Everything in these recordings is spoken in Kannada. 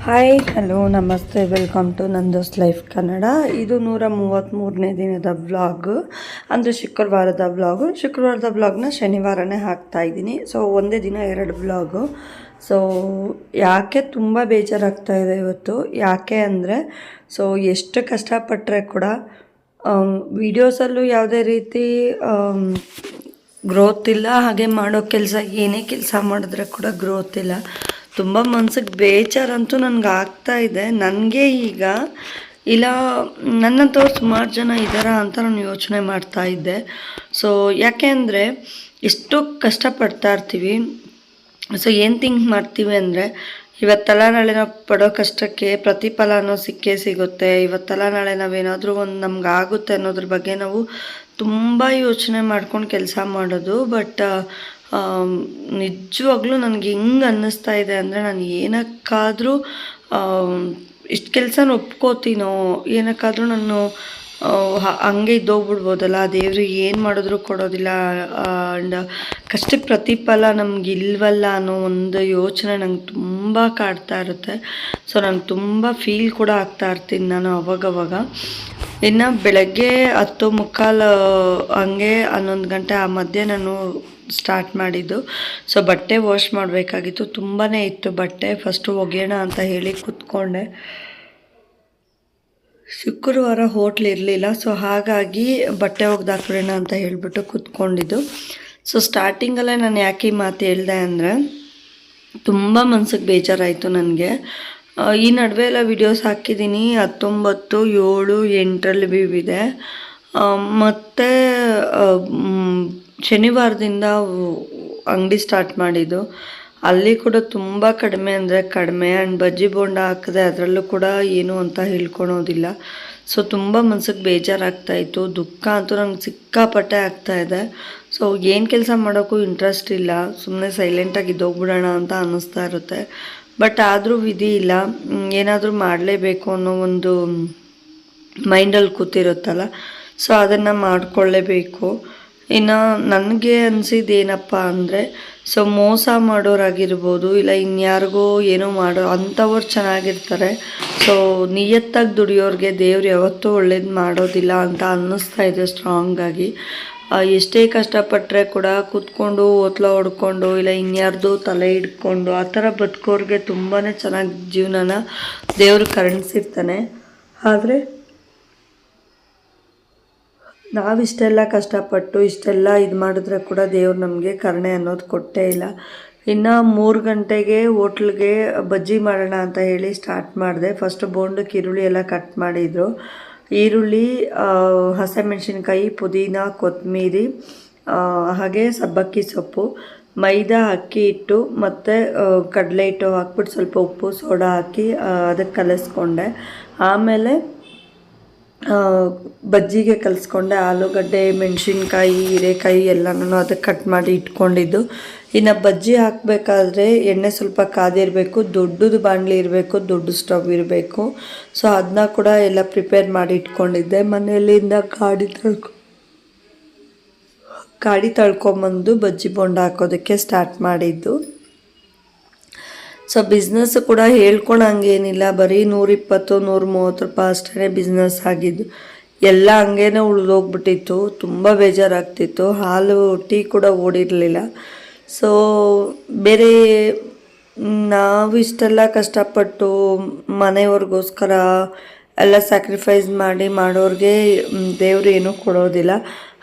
ಹಾಯ್ ಹಲೋ ನಮಸ್ತೆ ವೆಲ್ಕಮ್ ಟು ನಂದೋಸ್ ಲೈಫ್ ಕನ್ನಡ. ಇದು 133ನೇ ದಿನದ ವ್ಲಾಗ್, ಅಂದರೆ ಶುಕ್ರವಾರದ ವ್ಲಾಗ್ನ ಶನಿವಾರನೇ ಹಾಕ್ತಾಯಿದ್ದೀನಿ. ಸೊ ಒಂದೇ ದಿನ 2 ವ್ಲಾಗು. ಸೊ ಯಾಕೆ ತುಂಬ ಬೇಜಾರಾಗ್ತಾಯಿದೆ ಇವತ್ತು, ಯಾಕೆ ಅಂದರೆ ಎಷ್ಟು ಕಷ್ಟಪಟ್ಟರೆ ಕೂಡ ವೀಡಿಯೋಸಲ್ಲೂ ಯಾವುದೇ ರೀತಿ ಗ್ರೋತ್ ಇಲ್ಲ, ಹಾಗೆ ಮಾಡೋ ಕೆಲಸ ಏನೇ ಕೆಲಸ ಮಾಡಿದ್ರೆ ಕೂಡ ಗ್ರೋತ್ ಇಲ್ಲ. ತುಂಬ ಮನ್ಸಿಗೆ ಬೇಜಾರಂತೂ ನನಗೆ ಆಗ್ತಾಯಿದೆ. ನನಗೆ ಈಗ ಇಲ್ಲ ನನ್ನಂಥವ್ರು ಸುಮಾರು ಜನ ಇದ್ದಾರಾ ಅಂತ ನಾನು ಯೋಚನೆ ಮಾಡ್ತಾಯಿದ್ದೆ. ಸೊ ಯಾಕೆ ಅಂದರೆ ಎಷ್ಟು ಕಷ್ಟಪಡ್ತಾ ಇರ್ತೀವಿ. ಸೊ ಏನು ಥಿಂಕ್ ಮಾಡ್ತೀವಿ ಅಂದರೆ ಇವತ್ತಲ್ಲ ನಾಳೆ ನಾವು ಪಡೋ ಕಷ್ಟಕ್ಕೆ ಪ್ರತಿಫಲನೂ ಸಿಕ್ಕೇ ಸಿಗುತ್ತೆ, ಇವತ್ತಲ್ಲ ನಾಳೆ ನಾವೇನಾದರೂ ಒಂದು ನಮ್ಗೆ ಆಗುತ್ತೆ ಅನ್ನೋದ್ರ ಬಗ್ಗೆ ನಾವು ತುಂಬ ಯೋಚನೆ ಮಾಡ್ಕೊಂಡು ಕೆಲಸ ಮಾಡೋದು. ಬಟ್ ನಿಜವಾಗ್ಲೂ ನನಗೆ ಹೆಂಗೆ ಅನ್ನಿಸ್ತಾ ಇದೆ ಅಂದರೆ, ನಾನು ಏನಕ್ಕಾದರೂ ಇಷ್ಟು ಕೆಲಸನ ಒಪ್ಕೋತೀನೋ, ಏನಕ್ಕಾದರೂ ನಾನು ಹಂಗೆ ಇದ್ದೋಗ್ಬಿಡ್ಬೋದಲ್ಲ, ದೇವರು ಏನು ಮಾಡಿದ್ರು ಕೊಡೋದಿಲ್ಲ, ಆ್ಯಂಡ್ ಕಷ್ಟಕ್ಕೆ ಪ್ರತಿಫಲ ನಮ್ಗೆ ಇಲ್ವಲ್ಲ ಅನ್ನೋ ಒಂದು ಯೋಚನೆ ನಂಗೆ ತುಂಬ ಕಾಡ್ತಾ ಇರುತ್ತೆ. ಸೊ ನಂಗೆ ತುಂಬ ಫೀಲ್ ಕೂಡ ಆಗ್ತಾ ಇರ್ತೀನಿ ನಾನು ಅವಾಗವಾಗ. ಇನ್ನು ಬೆಳಗ್ಗೆ 10:15 ಹಂಗೆ 11 ಗಂಟೆ ಆ ಮಧ್ಯೆ ನಾನು ಸ್ಟಾರ್ಟ್ ಮಾಡಿದ್ದು. ಸೊ ಬಟ್ಟೆ ವಾಶ್ ಮಾಡಬೇಕಾಗಿತ್ತು, ತುಂಬಾ ಇತ್ತು ಬಟ್ಟೆ. ಫಸ್ಟು ಒಗೆಯೋಣ ಅಂತ ಹೇಳಿ ಕೂತ್ಕೊಂಡೆ. ಶುಕ್ರವಾರ ಹೋಟ್ಲ್ ಇರಲಿಲ್ಲ, ಸೊ ಹಾಗಾಗಿ ಬಟ್ಟೆ ಒಗ್ದಾಕ್ಬಿಡೋಣ ಅಂತ ಹೇಳಿಬಿಟ್ಟು ಕೂತ್ಕೊಂಡಿದ್ದು. ಸೊ ಸ್ಟಾರ್ಟಿಂಗಲ್ಲೇ ನಾನು ಯಾಕೆ ಈ ಮಾತು ಹೇಳಿದೆ ಅಂದರೆ, ತುಂಬ ಮನ್ಸಿಗೆ ಬೇಜಾರಾಯಿತು ನನಗೆ. ಈ ನಡುವೆ ಎಲ್ಲ ವಿಡಿಯೋಸ್ ಹಾಕಿದ್ದೀನಿ, 19, 7, 8ರಲ್ಲಿ ವ್ಯೂ ಇದೆ. ಮತ್ತು ಶನಿವಾರದಿಂದ ಅಂಗಡಿ ಸ್ಟಾರ್ಟ್ ಮಾಡಿದ್ದು, ಅಲ್ಲಿ ಕೂಡ ತುಂಬ ಕಡಿಮೆ ಅಂದರೆ ಕಡಿಮೆ. ಆ್ಯಂಡ್ ಬಜ್ಜಿ ಬೋಂಡ ಹಾಕಿದೆ, ಅದರಲ್ಲೂ ಕೂಡ ಏನು ಅಂತ ಹೇಳ್ಕೊಳೋದಿಲ್ಲ. ಸೊ ತುಂಬ ಮನ್ಸಿಗೆ ಬೇಜಾರಾಗ್ತಾಯಿತ್ತು, ದುಃಖ ಅಂತೂ ನಂಗೆ ಸಿಕ್ಕಾಪಟ್ಟೆ ಆಗ್ತಾಯಿದೆ. ಸೊ ಏನು ಕೆಲಸ ಮಾಡೋಕ್ಕೂ ಇಂಟ್ರೆಸ್ಟ್ ಇಲ್ಲ, ಸುಮ್ಮನೆ ಸೈಲೆಂಟಾಗಿ ಇದ್ದೋಗ್ಬಿಡೋಣ ಅಂತ ಅನ್ನಿಸ್ತಾ ಇರುತ್ತೆ. ಬಟ್ ಆದರೂ ವಿಧಿ ಇಲ್ಲ, ಏನಾದರೂ ಮಾಡಲೇಬೇಕು ಅನ್ನೋ ಒಂದು ಮೈಂಡಲ್ಲಿ ಕೂತಿರುತ್ತಲ್ಲ, ಸೊ ಅದನ್ನು ಮಾಡಿಕೊಳ್ಳೇಬೇಕು. ಇನ್ನು ನನಗೆ ಅನಿಸಿದ್ದೇನಪ್ಪ ಅಂದರೆ, ಸೊ ಮೋಸ ಮಾಡೋರಾಗಿರ್ಬೋದು, ಇಲ್ಲ ಇನ್ಯಾರಿಗೋ ಏನೋ ಮಾಡೋ ಅಂಥವ್ರು ಚೆನ್ನಾಗಿರ್ತಾರೆ. ಸೊ ನಿಯತ್ತಾಗಿ ದುಡಿಯೋರಿಗೆ ದೇವ್ರು ಯಾವತ್ತೂ ಒಳ್ಳೇದು ಮಾಡೋದಿಲ್ಲ ಅಂತ ಅನ್ನಿಸ್ತಾ ಇದೆ ಸ್ಟ್ರಾಂಗಾಗಿ. ಎಷ್ಟೇ ಕಷ್ಟಪಟ್ಟರೆ ಕೂಡ ಕೂತ್ಕೊಂಡು ಓತ್ಲ ಹೊಡ್ಕೊಂಡು ಇಲ್ಲ ಇನ್ಯಾರ್ದು ತಲೆ ಹಿಡ್ಕೊಂಡು ಆ ಥರ ಬದುಕೋರಿಗೆ ತುಂಬಾ ಚೆನ್ನಾಗಿ ಜೀವನನ ದೇವರು ಕರುಣಿಸಿರ್ತಾನೆ. ಆದರೆ ನಾವಿಷ್ಟೆಲ್ಲ ಕಷ್ಟಪಟ್ಟು ಇಷ್ಟೆಲ್ಲ ಇದು ಮಾಡಿದ್ರೆ ಕೂಡ ದೇವ್ರು ನಮಗೆ ಕರುಣೆ ಅನ್ನೋದು ಕೊಟ್ಟೇ ಇಲ್ಲ. ಇನ್ನು 3 ಗಂಟೆಗೆ ಹೋಟ್ಲಿಗೆ ಬಜ್ಜಿ ಮಾಡೋಣ ಅಂತ ಹೇಳಿ ಸ್ಟಾರ್ಟ್ ಮಾಡಿದೆ. ಫಸ್ಟು ಬೋಂಡಕ್ಕೆ ಈರುಳ್ಳಿ ಎಲ್ಲ ಕಟ್ ಮಾಡಿದರು. ಈರುಳ್ಳಿ, ಹಸಿಮೆಣ್ಸಿನ್ಕಾಯಿ, ಪುದೀನ, ಕೊತ್ತಂಬರಿ, ಹಾಗೆ ಸಬ್ಬಕ್ಕಿ ಸೊಪ್ಪು, ಮೈದಾ, ಅಕ್ಕಿ ಹಿಟ್ಟು ಮತ್ತು ಕಡಲೆ ಹಿಟ್ಟು ಹಾಕ್ಬಿಟ್ಟು ಸ್ವಲ್ಪ ಉಪ್ಪು ಸೋಡಾ ಹಾಕಿ ಅದಕ್ಕೆ ಕಲಿಸ್ಕೊಂಡೆ. ಆಮೇಲೆ ಬಜ್ಜಿಗೆ ಕಲಿಸ್ಕೊಂಡೆ. ಆಲೂಗಡ್ಡೆ, ಮೆಣಸಿನ್ಕಾಯಿ, ಹೀರೆಕಾಯಿ ಎಲ್ಲನೂ ಅದಕ್ಕೆ ಕಟ್ ಮಾಡಿ ಇಟ್ಕೊಂಡಿದ್ದು. ಇನ್ನು ಬಜ್ಜಿ ಹಾಕಬೇಕಾದ್ರೆ ಎಣ್ಣೆ ಸ್ವಲ್ಪ ಕಾದಿರಬೇಕು, ದೊಡ್ಡದು ಬಾಣಲಿ ಇರಬೇಕು, ದೊಡ್ಡ ಸ್ಟವ್ ಇರಬೇಕು. ಸೊ ಅದನ್ನ ಕೂಡ ಎಲ್ಲ ಪ್ರಿಪೇರ್ ಮಾಡಿ ಇಟ್ಕೊಂಡಿದ್ದೆ. ಮನೆಯಲ್ಲಿಂದ ಗಾಡಿ ತಳ್ಕೊಂಬಂದು ಬಜ್ಜಿ ಬೋಂಡ ಹಾಕೋದಕ್ಕೆ ಸ್ಟಾರ್ಟ್ ಮಾಡಿದ್ದು. ಸೊ ಬಿಸ್ನೆಸ್ ಕೂಡ ಹೇಳ್ಕೊಳಂಗೇನಿಲ್ಲ, ಬರೀ 120, 130 ರೂಪಾಯಿ ಅಷ್ಟೇ ಬಿಸ್ನೆಸ್ ಆಗಿದ್ದು. ಎಲ್ಲ ಹಂಗೇನೆ ಉಳಿದೋಗ್ಬಿಟ್ಟಿತ್ತು, ತುಂಬ ಬೇಜಾರಾಗ್ತಿತ್ತು. ಹಾಲು, ಟೀ ಕೂಡ ಓಡಿರಲಿಲ್ಲ. ಸೊ ಬೇರೆ ನಾವು ಇಷ್ಟೆಲ್ಲ ಕಷ್ಟಪಟ್ಟು ಮನೆಯವ್ರಿಗೋಸ್ಕರ ಎಲ್ಲ ಸ್ಯಾಕ್ರಿಫೈಸ್ ಮಾಡಿ ಮಾಡೋರಿಗೆ ದೇವರು ಏನೂ ಕೊಡೋದಿಲ್ಲ.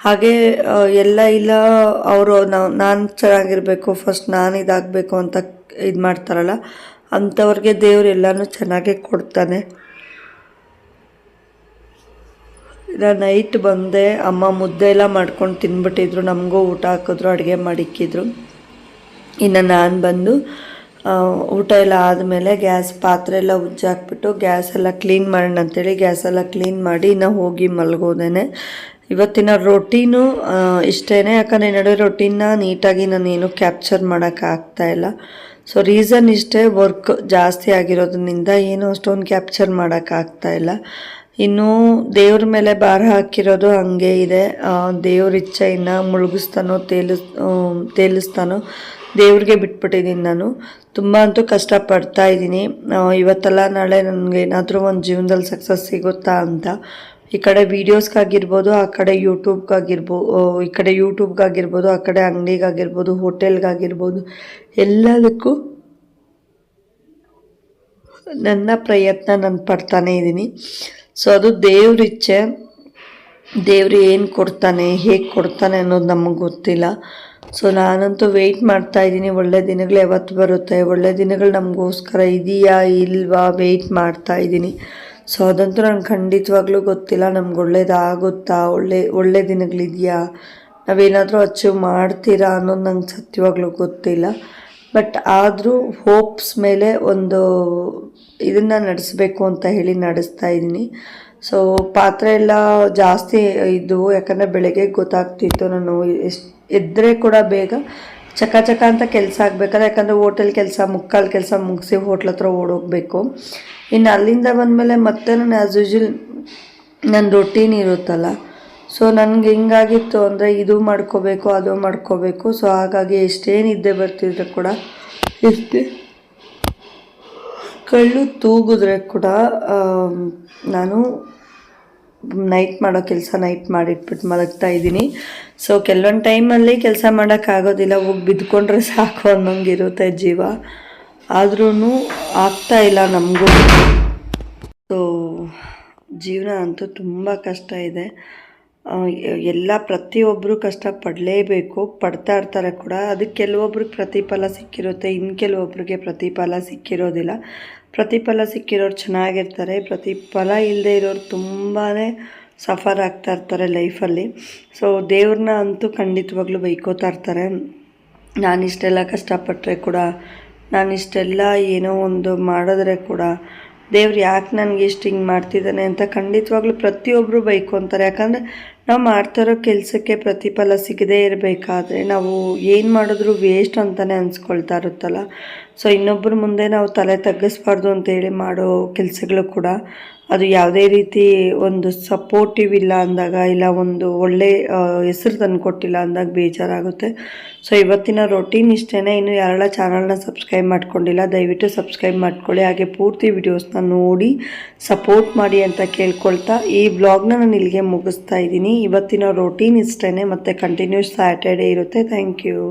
ಹಾಗೆ ಎಲ್ಲ ಇಲ್ಲ, ಅವರು ನಾನು ಚೆನ್ನಾಗಿರಬೇಕು, ಫಸ್ಟ್ ನಾನು ಇದಾಗಬೇಕು ಅಂತ ಇದು ಮಾಡ್ತಾರಲ್ಲ, ಅಂಥವ್ರಿಗೆ ದೇವ್ರು ಎಲ್ಲನೂ ಚೆನ್ನಾಗೇ ಕೊಡ್ತಾನೆ. ನೈಟ್ ಬಂದೆ, ಅಮ್ಮ ಮುದ್ದೆ ಎಲ್ಲ ಮಾಡ್ಕೊಂಡು ತಿಂದ್ಬಿಟ್ಟಿದ್ರು, ನಮಗೂ ಊಟ ಹಾಕಿದ್ರು, ಅಡುಗೆ ಮಾಡಿಕ್ಕಿದ್ರು. ಇನ್ನು ನಾನು ಬಂದು ಊಟ ಎಲ್ಲ ಆದಮೇಲೆ ಪಾತ್ರೆ ಎಲ್ಲ ಉಜ್ಜಾಕ್ಬಿಟ್ಟು ಗ್ಯಾಸ್ ಎಲ್ಲ ಕ್ಲೀನ್ ಮಾಡೋಣ ಅಂತೇಳಿ ಗ್ಯಾಸೆಲ್ಲ ಕ್ಲೀನ್ ಮಾಡಿ ಇನ್ನು ಹೋಗಿ ಮಲಗೋದೇನೆ. ಇವತ್ತಿನ ರೊಟೀನು ಇಷ್ಟೇ, ಯಾಕಂದರೆ ನಡುವೆ ರೊಟೀನ್ನ ನೀಟಾಗಿ ನಾನೇನು ಕ್ಯಾಪ್ಚರ್ ಮಾಡೋಕ್ಕಾಗ್ತಾಯಿಲ್ಲ. ಸೊ ರೀಸನ್ ಇಷ್ಟೇ, ವರ್ಕ್ ಜಾಸ್ತಿ ಆಗಿರೋದ್ರಿಂದ ಏನೂ ಅಷ್ಟೊಂದು ಕ್ಯಾಪ್ಚರ್ ಮಾಡೋಕ್ಕಾಗ್ತಾಯಿಲ್ಲ. ಇನ್ನು ದೇವ್ರ ಮೇಲೆ ಭಾರ ಹಾಕಿರೋದು ಹಂಗೆ ಇದೆ. ದೇವ್ರ ಇಚ್ಛೆಯನ್ನು ಮುಳುಗಿಸ್ತಾನೋ ತೇಲಿಸ್ತಾನೋ ದೇವ್ರಿಗೆ ಬಿಟ್ಬಿಟ್ಟಿದ್ದೀನಿ ನಾನು. ತುಂಬ ಅಂತೂ ಕಷ್ಟಪಡ್ತಾ ಇದ್ದೀನಿ. ಇವತ್ತಲ್ಲ ನಾಳೆ ನನಗೆ ಏನಾದರೂ ಒಂದು ಜೀವನದಲ್ಲಿ ಸಕ್ಸಸ್ ಸಿಗುತ್ತಾ ಅಂತ. ಈ ಕಡೆ ವೀಡಿಯೋಸ್ಗಾಗಿರ್ಬೋದು, ಆ ಕಡೆ ಈ ಕಡೆ ಯೂಟ್ಯೂಬ್ಗಾಗಿರ್ಬೋದು, ಆ ಕಡೆ ಅಂಗಡಿಗಾಗಿರ್ಬೋದು, ಹೋಟೆಲ್ಗಾಗಿರ್ಬೋದು, ಎಲ್ಲದಕ್ಕೂ ನನ್ನ ಪ್ರಯತ್ನ ನಾನು ಪಡ್ತಾನೇ ಇದ್ದೀನಿ. ಸೊ ಅದು ದೇವ್ರ ಇಚ್ಛೆ. ದೇವ್ರು ಏನು ಕೊಡ್ತಾನೆ, ಹೇಗೆ ಕೊಡ್ತಾನೆ ಅನ್ನೋದು ನಮಗೆ ಗೊತ್ತಿಲ್ಲ. ಸೊ ನಾನಂತೂ ವೆಯ್ಟ್ ಮಾಡ್ತಾ ಇದ್ದೀನಿ. ಒಳ್ಳೆ ದಿನಗಳು ಯಾವತ್ತು ಬರುತ್ತೆ, ಒಳ್ಳೆ ದಿನಗಳು ನಮಗೋಸ್ಕರ ಇದೆಯಾ ಇಲ್ವಾ ವೆಯ್ಟ್ ಮಾಡ್ತಾ ಇದ್ದೀನಿ. ಸೊ ಅದಂತೂ ನನಗೆ ಖಂಡಿತವಾಗ್ಲೂ ಗೊತ್ತಿಲ್ಲ ನಮ್ಗೆ ಒಳ್ಳೇದಾಗುತ್ತಾ, ಒಳ್ಳೆ ದಿನಗಳಿದೆಯಾ, ನಾವೇನಾದರೂ ಅಚೀವ್ ಮಾಡ್ತೀರಾ ಅನ್ನೋದು ನಂಗೆ ಸತ್ಯವಾಗ್ಲೂ ಗೊತ್ತಿಲ್ಲ. ಬಟ್ ಆದರೂ ಹೋಪ್ಸ್ ಮೇಲೆ ಒಂದು ಇದನ್ನು ನಡೆಸಬೇಕು ಅಂತ ಹೇಳಿ ನಡೆಸ್ತಾ ಇದ್ದೀನಿ. ಸೊ ಪಾತ್ರೆ ಎಲ್ಲ ಜಾಸ್ತಿ ಇದ್ದವು, ಯಾಕಂದರೆ ಬೆಳಗ್ಗೆ ಗೊತ್ತಾಗ್ತಿತ್ತು ನಾನು ಎದ್ದರೆ ಕೂಡ ಬೇಗ ಚಕ ಚಕ ಅಂತ ಕೆಲಸ ಆಗಬೇಕಾದ್ರೆ, ಯಾಕಂದರೆ ಹೋಟೆಲ್ ಕೆಲಸ ಮುಕ್ಕಾಲು ಕೆಲಸ ಮುಗಿಸಿ ಹೋಟ್ಲ್ ಹತ್ರ ಓಡೋಗಬೇಕು. ಇನ್ನು ಅಲ್ಲಿಂದ ಬಂದಮೇಲೆ ಮತ್ತೆ ನಾನು ಆ್ಯಸ್ ಯೂಶುವಲ್ ನನ್ನ ರೊಟೀನ್ ಇರುತ್ತಲ್ಲ. ಸೊ ನನಗೆ ಹಿಂಗಾಗಿತ್ತು ಅಂದರೆ ಇದು ಮಾಡ್ಕೋಬೇಕು ಅದು ಮಾಡ್ಕೋಬೇಕು. ಸೊ ಹಾಗಾಗಿ ಎಷ್ಟೇ ನಿದ್ದೆ ಬರ್ತಿದ್ರೆ ಕೂಡ, ಎಷ್ಟೇ ಕಳ್ಳು ತೂಗಿದ್ರೆ ಕೂಡ ನಾನು ನೈಟ್ ಮಾಡೋ ಕೆಲಸ ನೈಟ್ ಮಾಡಿಟ್ಬಿಟ್ಟು ಮಲಗ್ತಾ ಇದ್ದೀನಿ. ಸೊ ಕೆಲವೊಂದು ಟೈಮಲ್ಲಿ ಕೆಲಸ ಮಾಡೋಕ್ಕಾಗೋದಿಲ್ಲ, ಹೋಗಿ ಬಿದ್ದುಕೊಂಡ್ರೆ ಸಾಕು ಅನ್ನೋಂಗಿರುತ್ತೆ ಜೀವ. ಆದ್ರೂ ಆಗ್ತಾಯಿಲ್ಲ ನಮಗೂ. ಸೊ ಜೀವನ ಅಂತೂ ತುಂಬ ಕಷ್ಟ ಇದೆ. ಪ್ರತಿಯೊಬ್ಬರು ಕಷ್ಟಪಡಲೇಬೇಕು, ಪಡ್ತಾ ಇರ್ತಾರೆ ಕೂಡ. ಅದಕ್ಕೆ ಕೆಲವೊಬ್ರಿಗೆ ಪ್ರತಿಫಲ ಸಿಕ್ಕಿರುತ್ತೆ, ಇನ್ನು ಕೆಲವೊಬ್ರಿಗೆ ಪ್ರತಿಫಲ ಸಿಕ್ಕಿರೋದಿಲ್ಲ. ಪ್ರತಿಫಲ ಸಿಕ್ಕಿರೋರು ಚೆನ್ನಾಗಿರ್ತಾರೆ, ಪ್ರತಿಫಲ ಇಲ್ಲದೆ ಇರೋರು ತುಂಬಾ ಸಫರ್ ಆಗ್ತಾ ಇರ್ತಾರೆ ಲೈಫಲ್ಲಿ. ಸೊ ದೇವ್ರನ್ನ ಅಂತೂ ಖಂಡಿತವಾಗ್ಲೂ ಬೈಕೋತಾ ಇರ್ತಾರೆ. ನಾನಿಷ್ಟೆಲ್ಲ ಕಷ್ಟಪಟ್ಟರೆ ಕೂಡ, ನಾನಿಷ್ಟೆಲ್ಲ ಏನೋ ಒಂದು ಮಾಡಿದ್ರೆ ಕೂಡ ದೇವ್ರು ಯಾಕೆ ನನಗೆ ಇಷ್ಟು ಹಿಂಗೆ ಮಾಡ್ತಿದ್ದಾನೆ ಅಂತ ಖಂಡಿತವಾಗ್ಲೂ ಪ್ರತಿಯೊಬ್ಬರು ಬೈಕೊತಾರೆ. ಯಾಕಂದರೆ ನಾವು ಮಾಡ್ತಾರೋ ಕೆಲಸಕ್ಕೆ ಪ್ರತಿಫಲ ಸಿಗದೇ ಇರಬೇಕಾದ್ರೆ ನಾವು ಏನು ಮಾಡಿದ್ರು ವೇಸ್ಟ್ ಅಂತಲೇ ಅನ್ಸ್ಕೊಳ್ತಾ ಇರುತ್ತಲ್ಲ. ಸೊ ಇನ್ನೊಬ್ಬರ ಮುಂದೆ ನಾವು ತಲೆ ತಗ್ಗಿಸ್ಬಾರ್ದು ಅಂತೇಳಿ ಮಾಡೋ ಕೆಲಸಗಳು ಕೂಡ ಅದು ಯಾವುದೇ ರೀತಿ ಒಂದು ಸಪೋರ್ಟಿವ್ ಇಲ್ಲ ಅಂದಾಗ, ಇಲ್ಲ ಒಂದು ಒಳ್ಳೆ ಹೆಸರು ತಂದುಕೊಟ್ಟಿಲ್ಲ ಅಂದಾಗ ಬೇಜಾರಾಗುತ್ತೆ. ಸೊ ಇವತ್ತಿನ ರೊಟೀನ್ ಇಷ್ಟೇ. ಇನ್ನು ಯಾರೆಲ್ಲ ಚಾನಲ್ನ ಸಬ್ಸ್ಕ್ರೈಬ್ ಮಾಡ್ಕೊಂಡಿಲ್ಲ ದಯವಿಟ್ಟು ಸಬ್ಸ್ಕ್ರೈಬ್ ಮಾಡ್ಕೊಳ್ಳಿ. ಹಾಗೆ ಪೂರ್ತಿ ವಿಡಿಯೋಸ್ನ ನೋಡಿ ಸಪೋರ್ಟ್ ಮಾಡಿ ಅಂತ ಕೇಳ್ಕೊಳ್ತಾ ಈ ವ್ಲಾಗ್ನ ನಾನು ಇಲ್ಲಿಗೆ ಮುಗಿಸ್ತಾ ಇದ್ದೀನಿ. ಇವತ್ತಿನ ರೊಟೀನ್ ಇಷ್ಟೇ, ಮತ್ತು ಕಂಟಿನ್ಯೂಸ್ ಸ್ಯಾಟರ್ಡೇ ಇರುತ್ತೆ. Thank you.